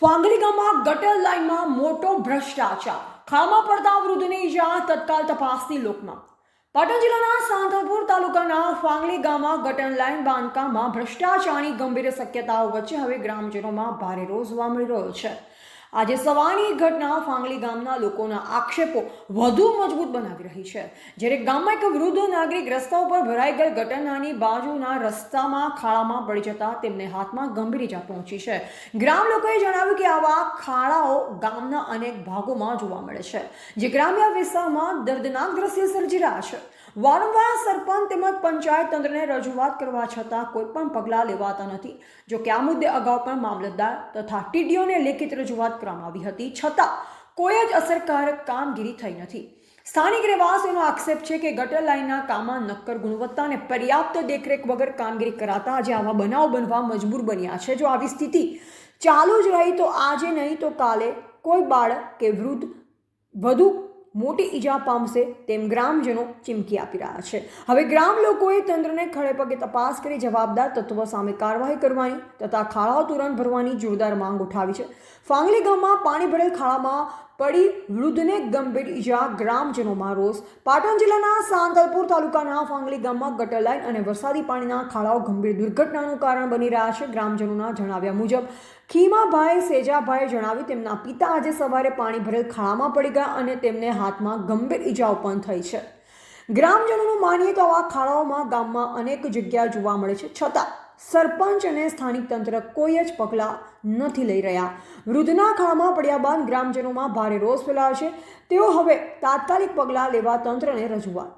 ફાંગલી ગામમાં ગટર લાઇનમાં મોટો ભ્રષ્ટાચાર, ખાડામાં પડતા વૃદ્ધને ઈજા, તત્કાલ તપાસની લોકમાં. પાટણ જિલ્લાના સાંતલપુર તાલુકાના ફાંગલી ગામમાં ગટર લાઇન બાંધકામમાં ભ્રષ્ટાચારની ગંભીર શક્યતાઓ વચ્ચે હવે ગ્રામજનોમાં ભારે રોષ જોવા મળી રહ્યો છે. આજે સવારની ઘટના ફાંગલી ગામના લોકોના આક્ષેપો વધુ મજબૂત બનાવી રહી છે. જ્યારે ગામમાં એક વૃદ્ધ નાગરિક રસ્તા ઉપર ભરાઈ ગયેલ ગટરનાની બાજુના રસ્તામાં ખાડામાં પડી જતા તેમને હાથમાં ગંભીર ઈજા પહોંચી છે. ગ્રામ લોકોએ જણાવ્યું કે આવા ખાડાઓ ગામના અનેક ભાગોમાં જોવા મળે છે, જે ગ્રામ્ય વિસ્તારમાં દર્દનાક દ્રશ્ય સર્જી રહ્યા છે. વારંવાર સરપંચ તેમજ પંચાયત તંત્રને રજૂઆત કરવા છતાં કોઈ પણ પગલાં લેવાતા નથી. જો કે આ મુદ્દે અગાઉ પણ મામલતદાર તથા ટીડીઓને લેખિત રજૂઆત કરવામાં આવી હતી, છતાં કોઈ જ અસરકારક કામગીરી થઈ નથી. સ્થાનિક રહેવાસીઓનો આક્ષેપ છે કે ગટર લાઇનના કામમાં નક્કર ગુણવત્તા અને પર્યાપ્ત દેખરેખ વગર કામગીરી કરાતા આજે આવા બનાવ બનવા મજબૂર બન્યા છે. જો આવી સ્થિતિ ચાલુ જ રહી તો આજે નહીં તો કાલે કોઈ બાળક કે વૃદ્ધ વધુ મોટી ઈજા પામશે તેમ ગ્રામજનો ચીમકી આપી રહ્યા છે. હવે ગ્રામ લોકોએ તંત્રને ખડેપગે તપાસ કરી જવાબદાર તત્વો સામે કાર્યવાહી કરવાની તથા ખાડાઓ તુરંત ભરવાની જોરદાર માંગ ઉઠાવી છે. ફાંગલી ગામમાં પાણી ભરેલ ખાડામાં પડી વૃદ્ધને ગંભીર ઈજા, ગ્રામજનોમાં રોષ. પાટણ જિલ્લાના સાંતલપુર તાલુકાના ફાંગલી ગામમાં ગટર લાઇન અને વરસાદી પાણીના ખાડાઓ ગંભીર દુર્ઘટનાનું કારણ બની રહ્યા છે. ગ્રામજનોના જણાવ્યા મુજબ ખીમાભાઈ સેજાભાઈએ જણાવ્યું તેમના પિતા આજે સવારે પાણી ભરેલ ખાડામાં પડી ગયા અને તેમને હાથમાં ગંભીર ઈજા ઉત્પન્ન થઈ છે. ગ્રામજનોનું માનીએ તો આવા ખાડાઓમાં ગામમાં અનેક જગ્યાએ જોવા મળે છે, છતાં સરપંચ અને સ્થાનિક તંત્ર કોઈ જ પગલાં નથી લઈ રહ્યા. વૃદ્ધના ખાડામાં પડ્યા બાદ ગ્રામજનોમાં ભારે રોષ ફેલાયો છે. તેઓ હવે તાત્કાલિક પગલાં લેવા તંત્રને રજૂઆત.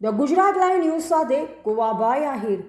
ધ ગુજરાત લાઈવ ન્યૂઝ સાથે ગોવાભાઈ આહિર.